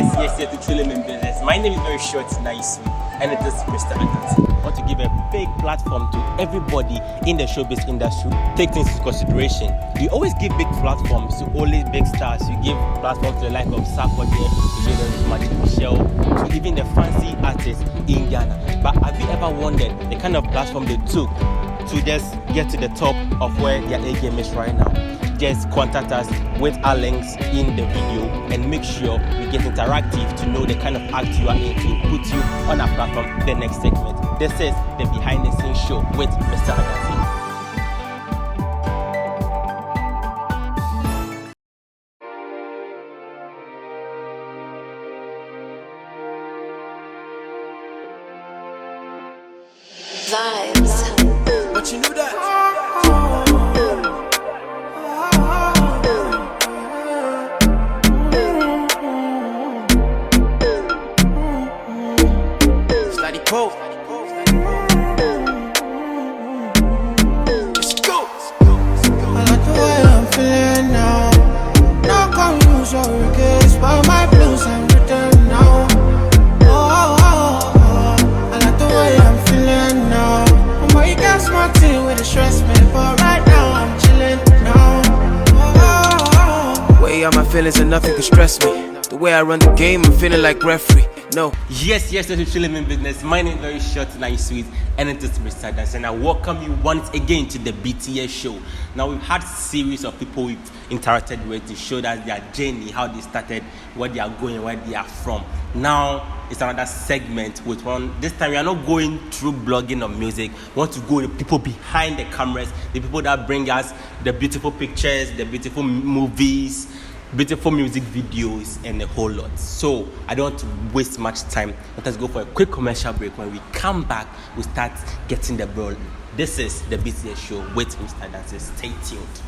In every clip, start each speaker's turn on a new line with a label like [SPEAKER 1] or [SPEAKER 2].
[SPEAKER 1] Yes, to truly in business. My name is very short, nice, and it is Mr. Adams. I want to give a big platform to everybody in the showbiz industry. Take things into consideration. You always give big platforms to only big stars. You give platforms to the like of Sarkodie, you give them to Magic Michelle, to even the fancy artists in Ghana. But have you ever wondered the kind of platform they took to just get to the top of where their A game is right now? Just contact us with our links in the video and make sure we get interactive to know the kind of act you are in to put you on our platform the next segment. This is the behind the scenes show with Mr. Agassi.
[SPEAKER 2] Vibes. But you knew that. Let's go.
[SPEAKER 3] I like the way I'm feeling now. Not gonna use your regrets, but my blues I'm written now. I like the way I'm feeling now. Mama, you got smart thing with the stress, man, but right now I'm chilling now.
[SPEAKER 2] Way out my feelings and nothing can stress me. The way I run the game, I'm feeling like referee. No.
[SPEAKER 1] Yes, this is Chilling in Business. My name is very short, nice, sweet, and it is Mr. Adams, and I welcome you once again to the BTS show. Now, we've had a series of people we've interacted with to show us their journey, how they started, where they are going, where they are from. Now, it's another segment with one. This time, we are not going through blogging or music. We want to go to the people behind the cameras, the people that bring us the beautiful pictures, the beautiful movies, beautiful music videos, and a whole lot. So I don't want to waste much time. Let us go for a quick commercial break. When we come back, we start getting the ball. This is the BTS show with Mr. Adams. Stay tuned.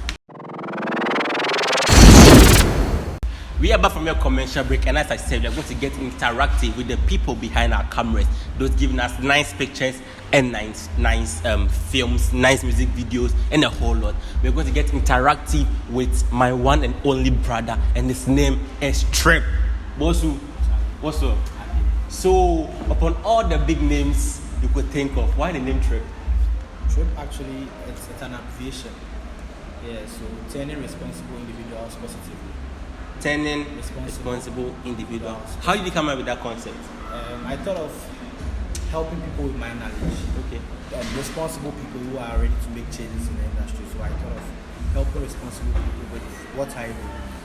[SPEAKER 1] We are back from your commercial break, and as I said, we are going to get interactive with the people behind our cameras, those giving us nice pictures and nice films, nice music videos, and a whole lot. We're going to get interactive with my one and only brother, and his name is Trip. What's up? So, upon all the big names you could think of, why the name Trip?
[SPEAKER 4] Trip actually, it's an abbreviation. Yeah, so turning responsible individuals positively.
[SPEAKER 1] Turning responsible individuals. How did you come up with that concept?
[SPEAKER 4] I thought of helping people with my knowledge.
[SPEAKER 1] Okay.
[SPEAKER 4] Responsible people who are ready to make changes in the industry. So I thought of helping responsible people with what I do.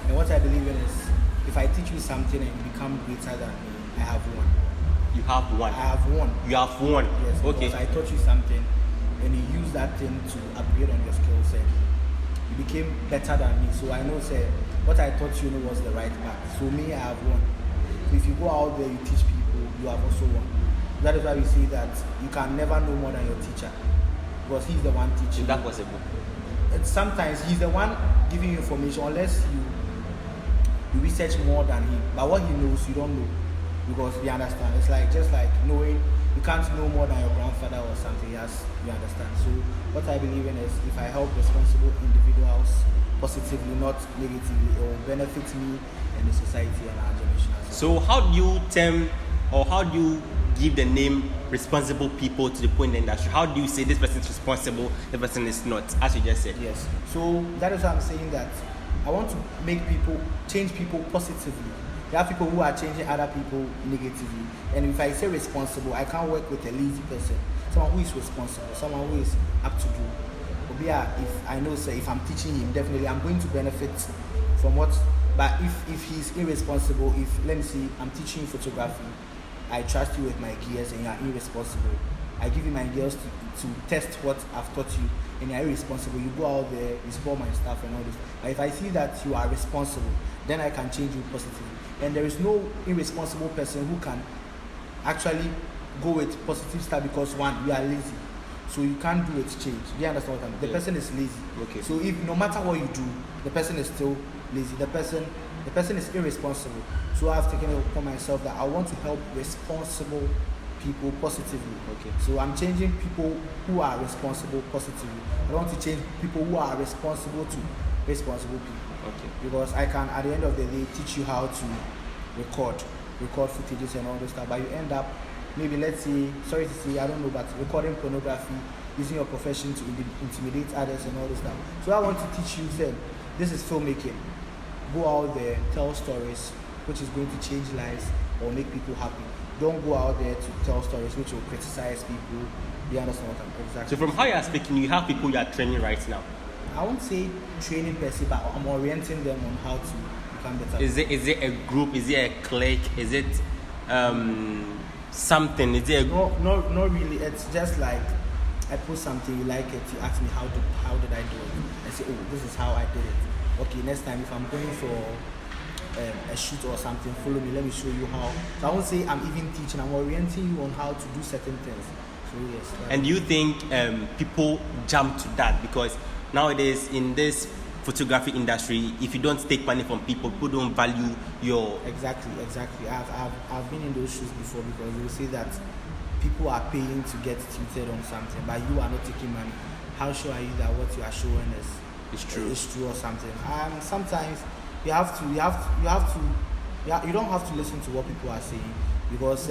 [SPEAKER 4] And what I believe in is, if I teach you something and you become greater than me, I have won.
[SPEAKER 1] You have won.
[SPEAKER 4] I have won.
[SPEAKER 1] You have won.
[SPEAKER 4] Yes.
[SPEAKER 1] Okay.
[SPEAKER 4] Because I taught you something, and you use that thing to upgrade on your skill set. You became better than me. So I know, say, what I taught you was the right path. So me, I have won. So if you go out there, you teach people, you have also won. That is why we say that you can never know more than your teacher, because he's the one teaching.
[SPEAKER 1] Is that possible?
[SPEAKER 4] Sometimes he's the one giving you information, unless you research more than him. But what he knows, you don't know, because we understand. It's like just like knowing you can't know more than your grandfather or something. Yes, you understand. So what I believe in is, if I help responsible individuals positively, not negatively, it will benefit me and the society and our generation as well.
[SPEAKER 1] So how do you term, or how do you give the name responsible people to the point in the industry? How do you say this person is responsible, the person is not, as you just said?
[SPEAKER 4] Yes. So that is why I'm saying that I want to change people positively. There are people who are changing other people negatively. And if I say responsible, I can't work with a lazy person. Someone who is responsible, someone who is up to do. If I know, say, if I'm teaching him, definitely I'm going to benefit from what. But if he's irresponsible, let me see, I'm teaching photography, I trust you with my gears and you are irresponsible. I give you my gears to test what I've taught you, and you're irresponsible. You go out there, you spoil my stuff and all this. But if I see that you are responsible, then I can change you positively. And there is no irresponsible person who can actually go with positive stuff, because one, you are lazy. So you can't do it change. Do you understand what I mean? The person is lazy.
[SPEAKER 1] Okay.
[SPEAKER 4] So if no matter what you do, the person is still lazy. The person is irresponsible. So I've taken it upon myself that I want to help responsible people positively.
[SPEAKER 1] Okay.
[SPEAKER 4] So I'm changing people who are responsible positively. I don't want to change people who are responsible to responsible people.
[SPEAKER 1] Okay.
[SPEAKER 4] Because I can, at the end of the day, teach you how to record. record footages and all those stuff, but you end up maybe, let's say, sorry to say, I don't know, but recording pornography, using your profession to intimidate others and all this stuff. So I want to teach you, say, this is filmmaking. Go out there, tell stories which is going to change lives or make people happy. Don't go out there to tell stories which will criticize people. You understand what I'm exactly?
[SPEAKER 1] So from how you are speaking, you have people you are training right now.
[SPEAKER 4] I won't say training per se, but I'm orienting them on how to become better.
[SPEAKER 1] Is it a group? Is it a clique? Is it something? Is it
[SPEAKER 4] No, not really. It's just like I post something, you like it, you ask me how did I do it? I say, oh, this is how I did it. Okay, next time if I'm going for a shoot or something, follow me, let me show you how. So I won't say I'm even teaching, I'm orienting you on how to do certain things. So yes.
[SPEAKER 1] And do you think people jump to that? Because nowadays in this photography industry, if you don't take money from people don't value your...
[SPEAKER 4] Exactly. I've been in those shoes before, because they will say that people are paying to get tweeted on something, but you are not taking money. How sure are you that what you are showing is true or something? And sometimes you don't have to listen to what people are saying, because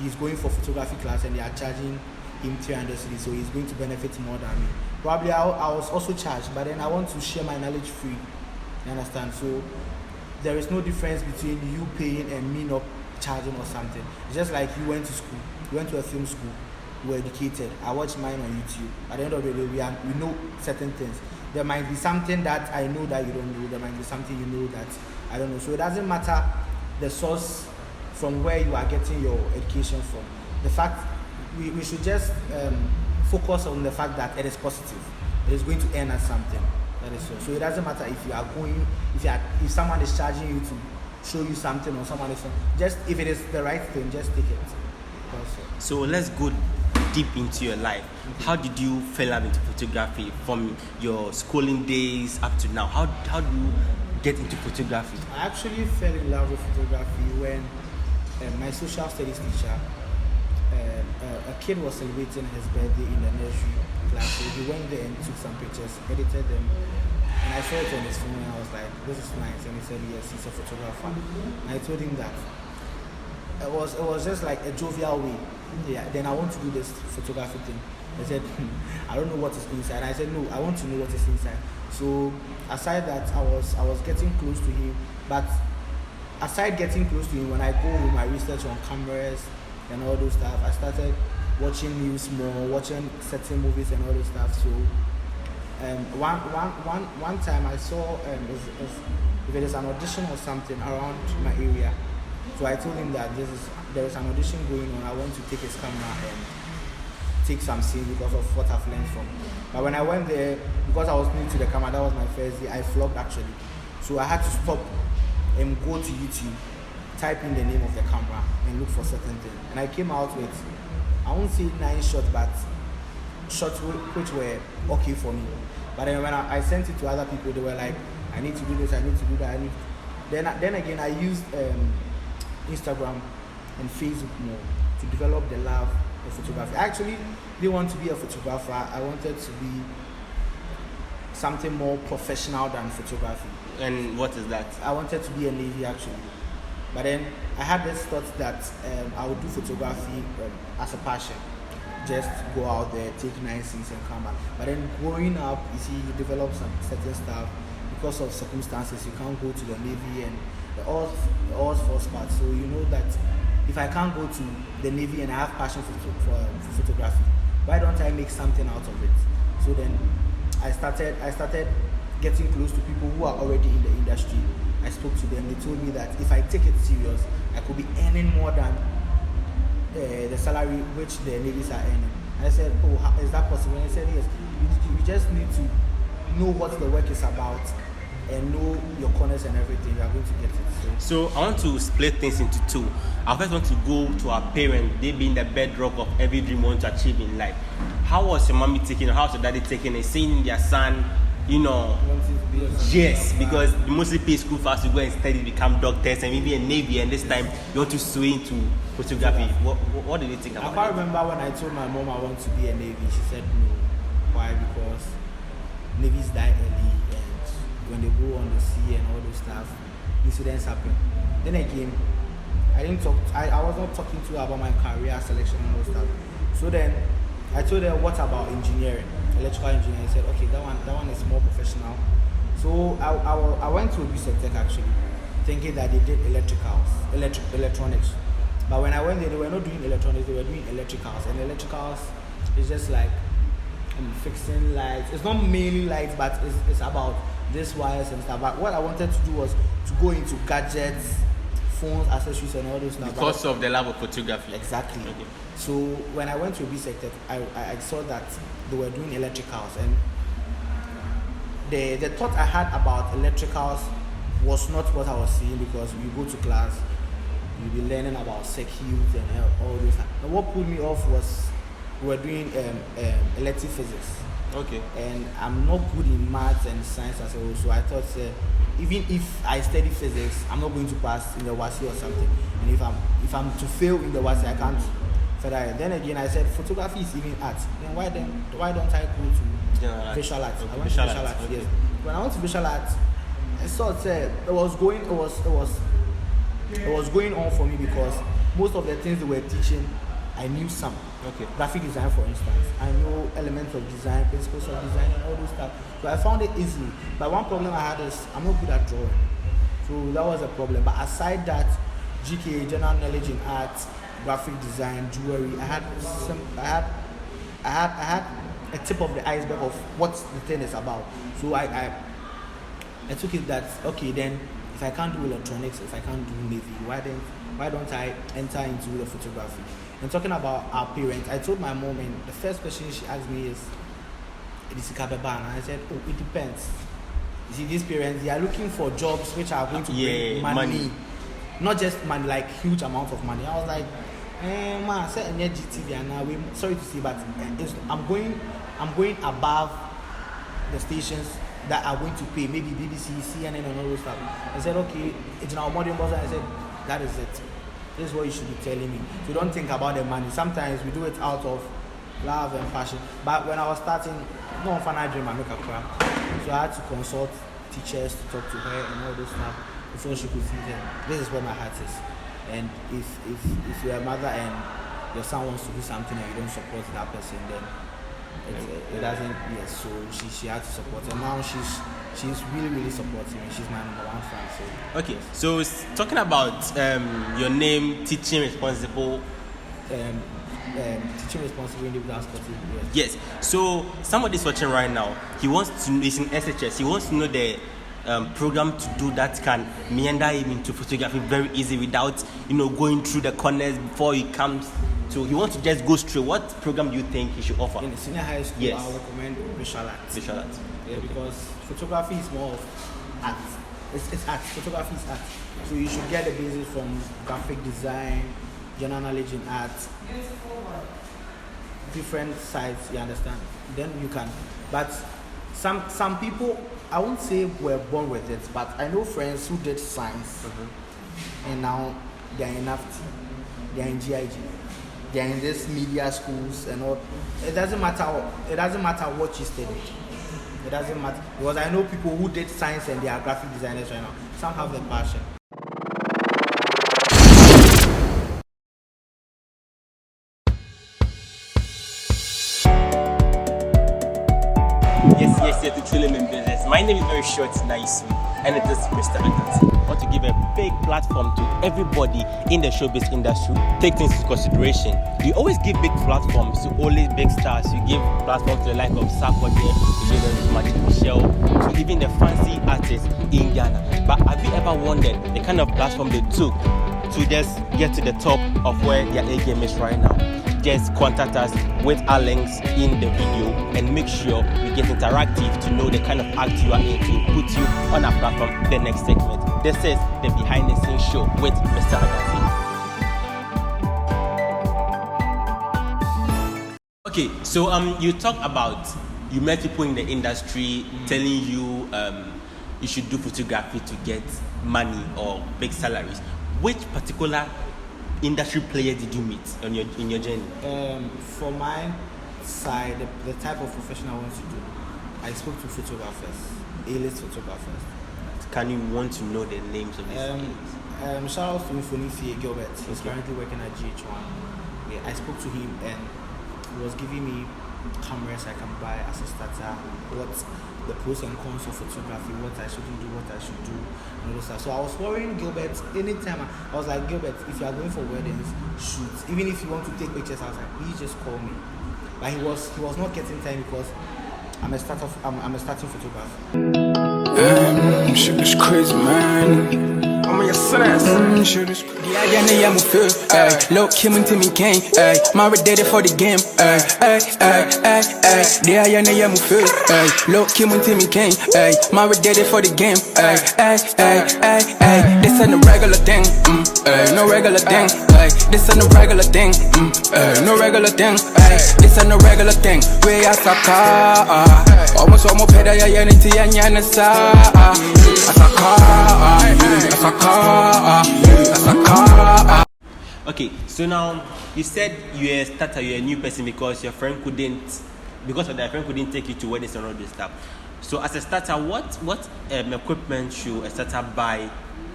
[SPEAKER 4] he's going for photography class and they are charging him 300 cedis, so he's going to benefit more than me. Probably I was also charged, but then I want to share my knowledge free. You understand? So there is no difference between you paying and me not charging or something. It's just like you went to school, you went to a film school, you were educated. I watched mine on YouTube. At the end of the day, we know certain things. There might be something that I know that you don't know. There might be something you know that I don't know. So it doesn't matter the source from where you are getting your education from. The fact we should just focus on the fact that it is positive. It is going to earn us something. That is so. So it doesn't matter if you are going, if someone is charging you to show you something, or someone is just, if it is the right thing, just take it.
[SPEAKER 1] So let's go deep into your life. How did you fall into photography from your schooling days up to now? How do you get into photography?
[SPEAKER 4] I actually fell in love with photography when my social studies teacher, a kid was celebrating his birthday in the nursery class. So he went there and took some pictures, edited them, and I saw it on his phone and I was like, this is nice. And he said, yes, he's a photographer. And I told him that it was just like a jovial way. Yeah, then I want to do this photography thing. He said, I don't know what is inside. I said, no, I want to know what is inside. So aside that, I was getting close to him. But aside getting close to him, when I go with my research on cameras and all those stuff, I started watching news more, watching certain movies and all those stuff. So one time I saw if it is an audition or something around my area. So I told him that there is an audition going on. I want to take his camera and take some scenes because of what I've learned from. But when I went there, because I was new to the camera, that was my first day, I flopped actually. So I had to stop and go to YouTube, type in the name of the camera and look for certain things. And I came out with, I won't say 9 shots, but shots which were okay for me. But then when I sent it to other people, they were like, I need to do this, I need to do that. Then again, I used Instagram and Facebook more to develop the love of photography. I actually didn't want to be a photographer. I wanted to be something more professional than photography.
[SPEAKER 1] And what is that?
[SPEAKER 4] I wanted to be a Navy actually. But then I had this thought that I would do photography as a passion. Just go out there, take nice scenes and come back. But then growing up, you see, you develop some certain stuff. Because of circumstances, you can't go to the Navy and the all falls apart. So you know that if I can't go to the Navy and I have passion for photography, why don't I make something out of it? So then I started getting close to people who are already in the industry. I spoke to them. They told me that if I take it serious, I could be earning more than the salary which the navies are earning. And I said, oh, is that possible? And I said, yes. You just need to know what the work is about and know your corners and everything. You are going to get it.
[SPEAKER 1] So I want to split things into two. I first want to go to our parents. They being the bedrock of every dream we want to achieve in life. How was your mommy taking it? How was your daddy taking it? Seeing their son, yes, because you mostly pay school for us to go and study, become doctors, and maybe a Navy, and this time you want to sway into photography. What did you think about it?
[SPEAKER 4] I can't remember when I told my mom I want to be a Navy. She said no. Why? Because Navies die early, and when they go on the sea and all those stuff, incidents happen. Then again, I didn't talk. I was not talking to her about my career selection and all stuff. So then I told her, what about engineering, electrical engineering? I said, okay, that one is more professional. So I went to Obisek Tech actually, thinking that they did electronics. But when I went there, they were not doing electronics, they were doing electricals. And electricals is just like fixing lights. It's not mainly lights, but it's about this wires and stuff. But what I wanted to do was to go into gadgets, phones, accessories, and all those stuff.
[SPEAKER 1] Because of the love of photography.
[SPEAKER 4] Exactly.
[SPEAKER 1] Okay.
[SPEAKER 4] So when I went to Obisek Tech, I saw that they were doing electricals, and the thought I had about electricals was not what I was seeing, because you go to class, you'll be learning about circuits and all those things. But what pulled me off was we were doing electric physics.
[SPEAKER 1] Okay.
[SPEAKER 4] And I'm not good in maths and science as well, so I thought even if I study physics, I'm not going to pass in the WASI or something. And if I'm to fail in the WASI, I can't further. Then again, I said photography is even art. Then why don't I go to visual arts?
[SPEAKER 1] Okay.
[SPEAKER 4] I went to visual arts.
[SPEAKER 1] Okay.
[SPEAKER 4] Yes. When I went to visual arts, I saw it was going on for me, because most of the things they were teaching, I knew some.
[SPEAKER 1] Okay.
[SPEAKER 4] Graphic design, for instance, I know elements of design, principles of design, and all those stuff. So I found it easily. But one problem I had is I'm not good at drawing. So that was a problem. But aside that, GK, general knowledge in art, graphic design, jewelry, I had a tip of the iceberg of what the thing is about. So I took it that, okay, then if I can't do electronics, if I can't do Navy, why don't I enter into the photography? And talking about our parents, I told my mom, and the first question she asked me is Kabeba, and I said, oh, it depends. You see, these parents, they are looking for jobs which are going to bring money. Not just money, like huge amounts of money. I was like, man, I said GTV, and sorry to say, but I'm going above the stations that are going to pay, maybe BBC, CNN, and all those stuff. I said, okay, it's now modern boss, and I said, that is it. This is what you should be telling me. So don't think about the money. Sometimes we do it out of love and passion. But when I was starting, no fun I dream I make a crap. So I had to consult teachers to talk to her and all this stuff before she could see that this is where my heart is. And if you're a mother and your son wants to do something and you don't support that person, then it doesn't. Yes, so she had to support, and now she's really supporting me. She's my number one fan. So
[SPEAKER 1] okay, so talking about your name, teaching responsible.
[SPEAKER 4] Teaching responsible individual sportive.
[SPEAKER 1] Yes. So somebody's watching right now. He wants to. He's in SHS. He wants to know the program to do that can meander him into photography very easy without going through the corners before he comes. So he wants to just go straight. What program do you think he should offer?
[SPEAKER 4] In the senior high school,
[SPEAKER 1] yes.
[SPEAKER 4] I would recommend visual arts.
[SPEAKER 1] Visual arts.
[SPEAKER 4] Yeah,
[SPEAKER 1] okay.
[SPEAKER 4] Because photography is more of art. It's art. Photography is art. So you should get the basis from graphic design, general knowledge in art, different sides. You understand? Then you can. But some people, I won't say were born with it, but I know friends who did science, and now they are in NAFT, they are in GIG. They're in these media schools and all. It doesn't matter what you studied. It doesn't matter, because I know people who did science and they are graphic designers right now. Some have the passion.
[SPEAKER 1] Yes, to truly in business. My name is very short, nice, and it is Mr. Agatha. I want to give a big platform to everybody in the showbiz industry. Take things into consideration. You always give big platforms to only big stars. You give platforms to the like of Sarkodie, you give them Magic Michelle, to even the fancy artists in Ghana. But have you ever wondered the kind of platform they took to just get to the top of where their A game is right now? Just contact us with our links in the video and make sure we get interactive to know the kind of act you are in to put you on our platform the next segment. This is the behind the scenes show with Mr. Agassi. Okay, so you talk about you met people in the industry telling you you should do photography to get money or big salaries. Which particular industry player did you meet in your journey?
[SPEAKER 4] For my side, the type of profession I want to do, I spoke to photographers, A-list photographers.
[SPEAKER 1] Can you want to know the names of these names?
[SPEAKER 4] Shout out to Infonifi Gilbert. He's currently working at GH1. Yeah, I spoke to him and he was giving me cameras I can buy as a starter, what the pros and cons of photography, what I shouldn't do, what I should do, and all those stuff. So I was worrying Gilbert anytime. I was like, Gilbert, if you are going for weddings, shoot. Even if you want to take pictures, I was like, please just call me. But he was not getting time because I'm a starting photographer.
[SPEAKER 2] Shit is crazy, man. I'm on your son ass. Shit is crazy. Yeah, yeah, I'm feel. Low Kim into me came. Married daddy for the game. Yeah, yeah, I'm feel. Low Kim into me came. Married daddy for the game. This ain't a regular thing. No regular thing. This ain't a regular thing. No regular thing. This ain't a regular thing. We are saka. Almost better, yeah, anything, yeah,
[SPEAKER 1] Okay, so now you said you're a starter, you're a new person because your friend couldn't take you to weddings and all this stuff. So as a starter, what equipment should a starter buy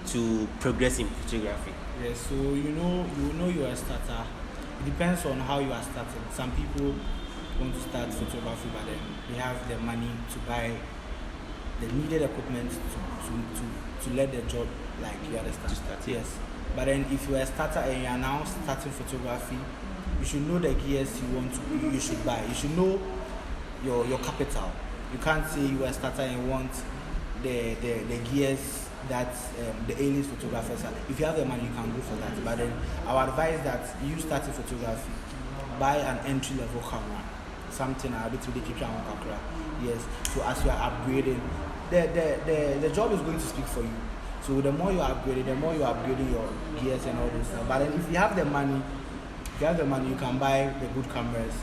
[SPEAKER 1] to progress in photography?
[SPEAKER 4] Yeah, so you know you're a starter. It depends on how you are starting. Some people want to start photography, but then they have the money to buy the needed equipment to let their job, like, you understand. Yes. But then if you're a starter and you're now starting photography, you should know the gears you should buy. You should know your capital. You can't say you're a starter and you want the gears that the A-list photographers are. If you have the money, you can go for that. But then I would advise that you starting photography, buy an entry-level camera, something a bit with the camera. Yes. So as you are upgrading, the job is going to speak for you. So the more you are upgrading, your gears and all this stuff. But then if you have the money, you can buy the good cameras.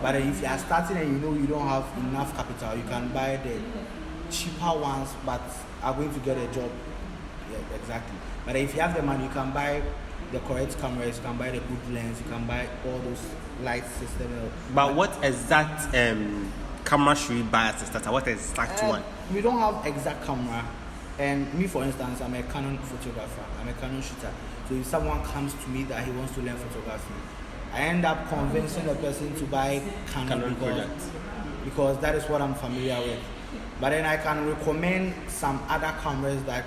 [SPEAKER 4] But then if you are starting and you don't have enough capital, you can buy the cheaper ones, but are going to get a job. Yeah, exactly. But if you have the money, you can buy the correct cameras, you can buy the good lens, you can buy all those light systems.
[SPEAKER 1] But what exact camera should we buy as a starter? What exact one?
[SPEAKER 4] We don't have exact camera. And me, for instance, I'm a Canon photographer. I'm a Canon shooter. So if someone comes to me that he wants to learn photography, I end up convincing the person to buy Canon because that is what I'm familiar with. But then I can recommend some other cameras that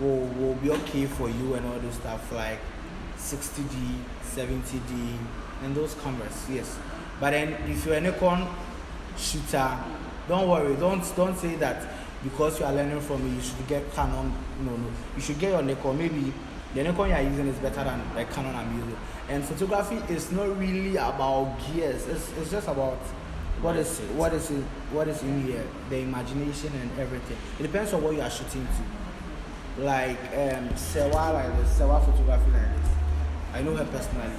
[SPEAKER 4] will be okay for you and all this stuff, like 60D, 70D, and those cameras, yes. But then if you're a Nikon shooter, don't worry, don't say that because you are learning from me, you should get Canon. No. You should get your Nikon. Maybe the Nikon you are using is better than the Canon I'm using. And photography is not really about gears. It's just about what is in here, the imagination and everything. It depends on what you are shooting to. Like Sewa, like the Sewa photography like this. I know her personally.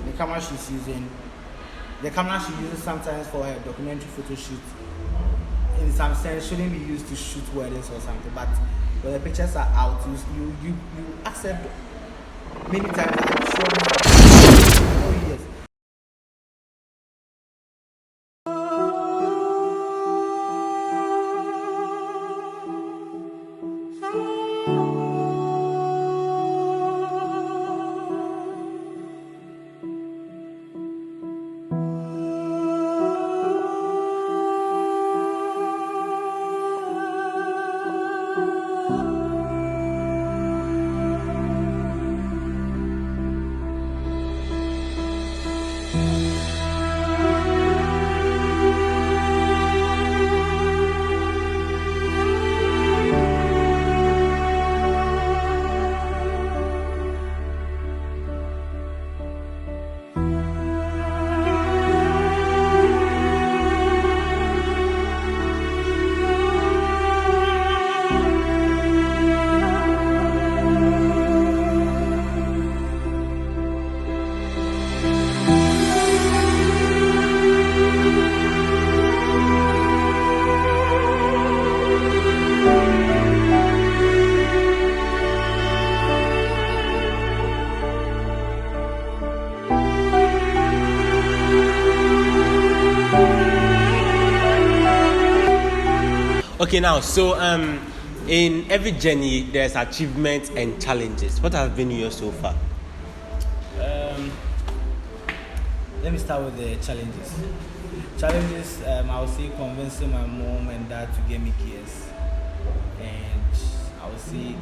[SPEAKER 4] The camera she uses sometimes for a documentary photo shoot, in some sense, shouldn't be used to shoot weddings or something. But when the pictures are out, you accept many times. I'm sure. Oh yes.
[SPEAKER 1] Okay, now, so In every journey, there's achievements and challenges. What has been yours so far?
[SPEAKER 4] Let me start with the challenges. Challenges, I would say convincing my mom and dad to get me gears. And I would say,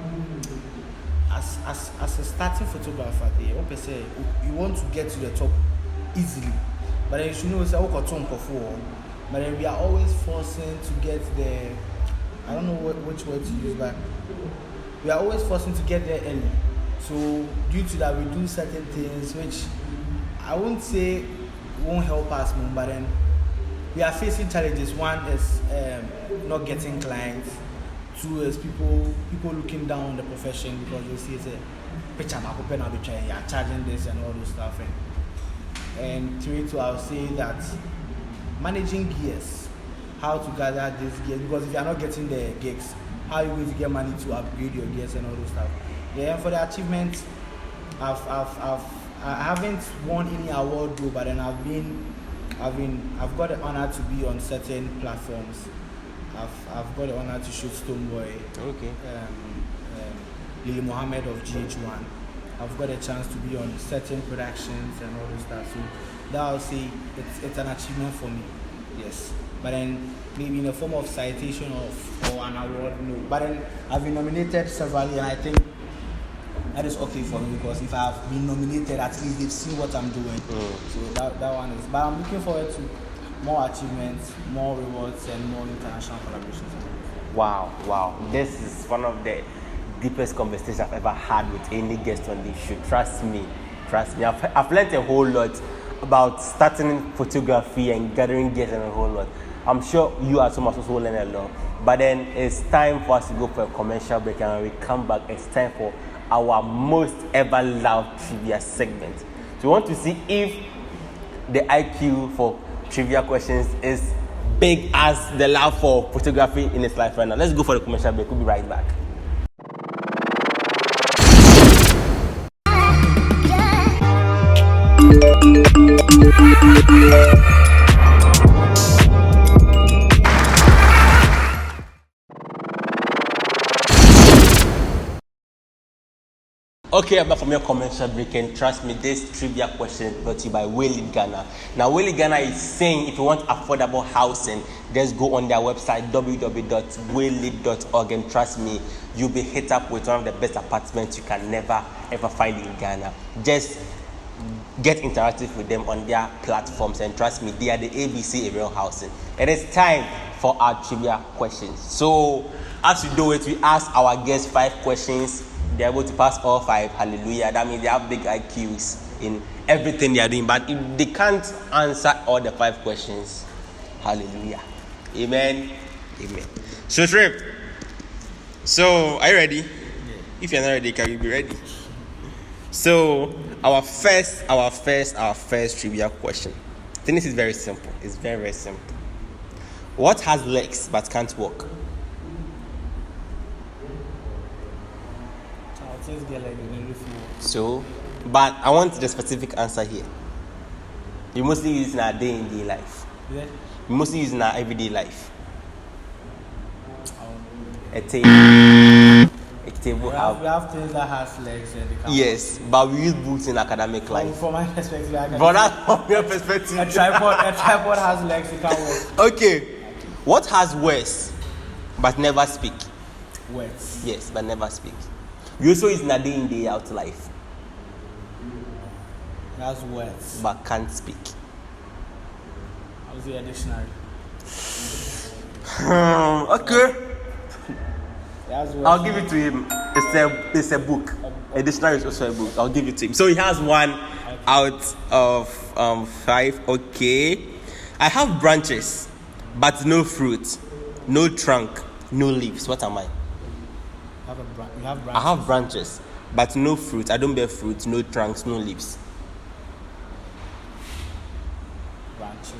[SPEAKER 4] as a starting photographer, you want to get to the top easily. But then you should know it's a but then we are always forcing to get there. I don't know which word to use, but we are always forcing to get there early. So due to that, we do certain things which I won't say won't help us more, but then we are facing challenges. One is not getting clients. Two is people looking down on the profession because they see it's a picture you're charging this and all those stuff. And three, I would say that managing gears, how to gather these gears, because if you are not getting the gigs, how are you going to get money to upgrade your gears and all those stuff? Yeah, and for the achievements, I haven't won any award though, but then I've got the honor to be on certain platforms. I've got the honor to shoot Stoneboy.
[SPEAKER 1] Okay.
[SPEAKER 4] Lily Mohammed of GH1. I've got a chance to be on certain productions and all those stuff. So that I'll say it's an achievement for me. Yes. But then maybe in the form of citation or an award, no. But then I've been nominated severally, and I think that is okay for me because if I've been nominated, at least they've seen what I'm doing. So that one is. But I'm looking forward to more achievements, more rewards, and more international collaborations.
[SPEAKER 1] Wow. This is one of the deepest conversations I've ever had with any guest on this show. Trust me. I've learned a whole lot about starting photography and gathering guests and a whole lot. I'm sure you as well also learn a lot. But then it's time for us to go for a commercial break, and when we come back, it's time for our most ever loved trivia segment. So we want to see if the IQ for trivia questions is big as the love for photography in its life right now. Let's go for the commercial break. We'll be right back. Okay, I'm back from your commercial break, and trust me, this trivia question is brought to you by Whaley Ghana. Now, Whaley Ghana is saying if you want affordable housing, just go on their website www.whaley.org, and trust me, you'll be hit up with one of the best apartments you can never ever find in Ghana. Just get interactive with them on their platforms, and trust me, they are the ABC in real housing. It is time for our trivia questions. So, as we do it, we ask our guests 5 questions. They're able to pass all 5. Hallelujah. That means they have big IQs in everything they are doing. But if they can't answer all the 5 questions, hallelujah. Amen. So, Shrimp. So, are you ready? Yeah. If you're not ready, can you be ready? So, our first trivia question. I think this is very simple. It's very, very simple. What has legs but can't walk? So, but I want the specific answer here. You mostly use it in our day-in-day life. Yeah. You mostly use it in our everyday life. A table.
[SPEAKER 4] We have things that has legs and they can't
[SPEAKER 1] yes,
[SPEAKER 4] walk.
[SPEAKER 1] but we use boots in academic life.
[SPEAKER 4] From my perspective, I can.
[SPEAKER 1] But that's from your perspective.
[SPEAKER 4] A tripod has legs, it can't walk.
[SPEAKER 1] Okay. What has words but never speak?
[SPEAKER 4] Words.
[SPEAKER 1] Yes, but never speak. We also use in a day in, day out life.
[SPEAKER 4] That's words.
[SPEAKER 1] But can't speak.
[SPEAKER 4] I was a dictionary.
[SPEAKER 1] Okay. I'll give it to him. It's a book. A dictionary is also a book. I'll give it to him. So he has 1 out of 5. Okay. I have branches, but no fruit, no trunk, no leaves. What am I?
[SPEAKER 4] You have branches.
[SPEAKER 1] I have branches, but no fruit. I don't bear fruit, no trunks, no leaves.
[SPEAKER 4] Branches.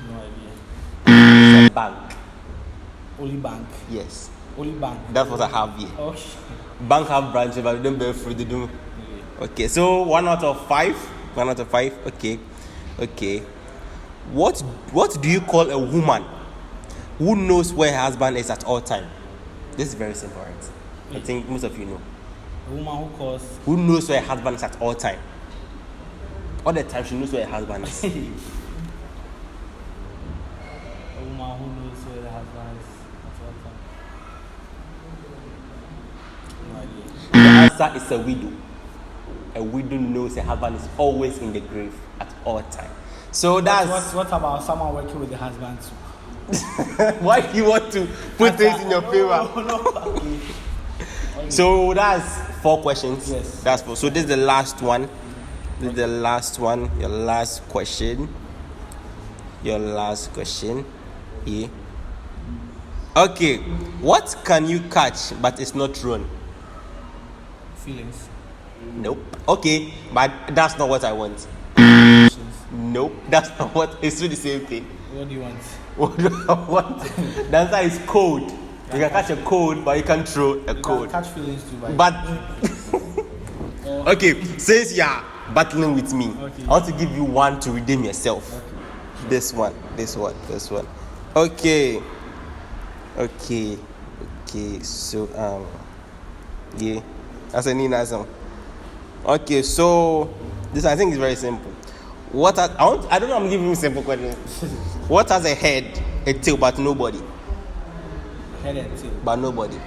[SPEAKER 4] No idea.
[SPEAKER 1] It's a bank.
[SPEAKER 4] Only bank.
[SPEAKER 1] Yes.
[SPEAKER 4] Only bank.
[SPEAKER 1] That's what I have here.
[SPEAKER 4] Okay.
[SPEAKER 1] Bank have branches, but they don't bear fruit. They don't. Okay. So 1 out of 5. 1 out of 5. Okay. What do you call a woman Who knows where her husband is at all time? This is very simple, right? I think most of you know.
[SPEAKER 4] A woman who calls.
[SPEAKER 1] Who knows where her husband is at all time? All the time she knows where her husband is.
[SPEAKER 4] A woman who knows where the husband is at all time. No idea.
[SPEAKER 1] The answer is a widow. A widow knows her husband is always in the grave at all time. So that's
[SPEAKER 4] What about someone working with the husband too?
[SPEAKER 1] why do you want to put things in your favor.
[SPEAKER 4] No. Okay.
[SPEAKER 1] So that's 4 questions.
[SPEAKER 4] Yes.
[SPEAKER 1] That's 4. So this is the last one. This is the last one. Your last question. Your last question. Yeah. Okay. What can you catch but it's not run?
[SPEAKER 4] Feelings.
[SPEAKER 1] Nope. Okay, but that's not what I want. Nope, that's not what. It's still the same thing.
[SPEAKER 4] What do you want?
[SPEAKER 1] What do I want? The answer is code. You can catch a code, but you can't throw a
[SPEAKER 4] You
[SPEAKER 1] code.
[SPEAKER 4] can catch feelings too,
[SPEAKER 1] But okay, since you are battling with me,
[SPEAKER 4] Okay.
[SPEAKER 1] I want to give you one to redeem yourself.
[SPEAKER 4] Okay.
[SPEAKER 1] This one. Okay. So yeah, that's a neat answer. Okay, so this I think is very simple. I don't know. I'm giving you simple questions. What has a head, a tail, but nobody?
[SPEAKER 4] Head and tail.
[SPEAKER 1] But nobody.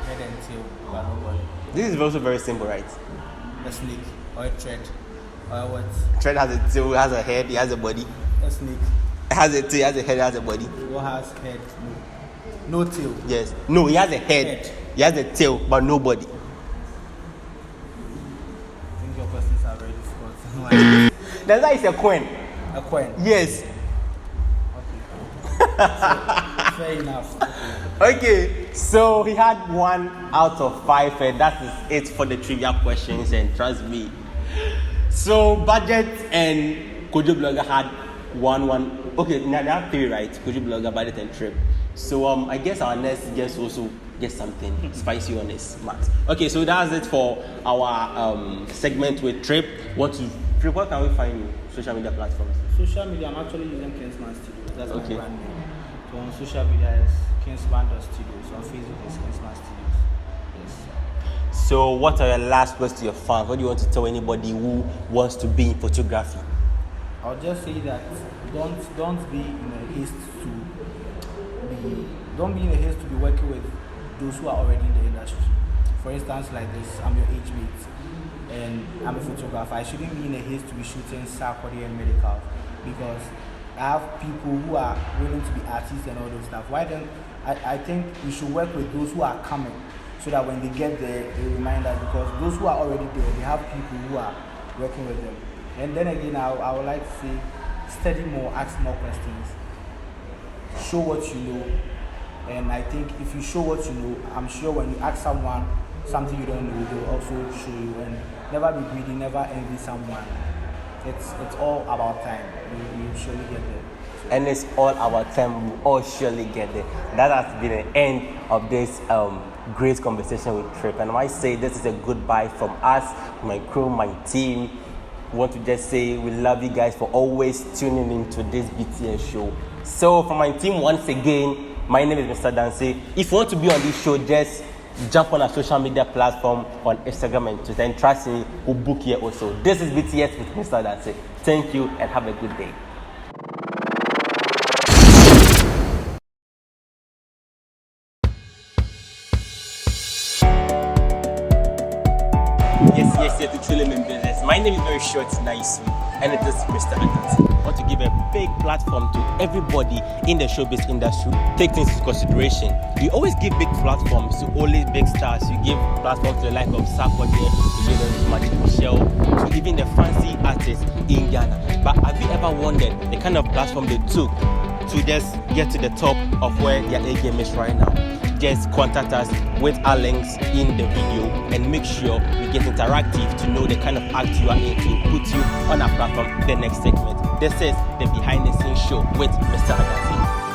[SPEAKER 4] Head and tail, but nobody.
[SPEAKER 1] This is also very simple, right?
[SPEAKER 4] A snake or a thread or what?
[SPEAKER 1] Tread has a tail, has a head, he has a body.
[SPEAKER 4] A snake.
[SPEAKER 1] It has a tail, has a head, has a body.
[SPEAKER 4] What has head? No tail.
[SPEAKER 1] Yes. No, he has a head.
[SPEAKER 4] Head.
[SPEAKER 1] He has a tail, but nobody.
[SPEAKER 4] I think your questions are very difficult.
[SPEAKER 1] The answer is a coin.
[SPEAKER 4] A coin.
[SPEAKER 1] Yes.
[SPEAKER 4] Okay. So, fair enough.
[SPEAKER 1] Okay, so he had 1 out of 5, and that is it for the trivia questions. And trust me. So Budget and Kojo Blogger had 1. Okay, now they have 3, right? Kojo Blogger, Budget, and Trip. So I guess our next guest also get something spicy on his marks. Okay, so that's it for our segment with Trip. Trip, what can we find you? Social media platforms.
[SPEAKER 4] Social media, I'm actually using Kingsman Studios. That's
[SPEAKER 1] Okay.
[SPEAKER 4] my brand name. So on social media is Kingsman.studios. On Facebook is Kingsman Studios. Yes.
[SPEAKER 1] So what are your last words to your fans? What do you want to tell anybody who wants to be in photography?
[SPEAKER 4] I'll just say that don't be in a haste to be working with those who are already in the industry. For instance, like this, I'm your age mate and I'm a photographer. I shouldn't be in a haste to be shooting Sarkodie and medical because I have people who are willing to be artists and all those stuff. Why don't I think we should work with those who are coming so that when they get there, they remind us, because those who are already there, they have people who are working with them. And then again, I would like to say, study more, ask more questions, show what you know. And I think if you show what you know, I'm sure when you ask someone something you don't know, they'll also show you. And never be greedy, never envy someone. It's all about time. You surely get there.
[SPEAKER 1] And it's all about time. We all surely get there. That has been the end of this great conversation with Trip. And I say this is a goodbye from us, my crew, my team. We want to just say we love you guys for always tuning into this BTS show. So for my team, once again, my name is Mr. Dancy. If you want to be on this show, just jump on our social media platform on Instagram and Twitter, and trust me, we'll book here also. This is BTS with Mr. Dancy. Thank you and have a good day. Yes, the Trillium in business. My name is very short, nice, and it is Mr. Adansi. I want to give a big platform to everybody in the showbiz industry. Take things into consideration. We always give big platforms to only big stars. You give platforms to the like of Sarkodie, you give them to Magic Michelle, to even the fancy artists in Ghana. But have you ever wondered the kind of platform they took to just get to the top of where their A game is right now? Just contact us with our links in the video and make sure we get interactive to know the kind of act you are in to put you on our platform the next segment. This is the behind the scenes show with Mr. Agassi.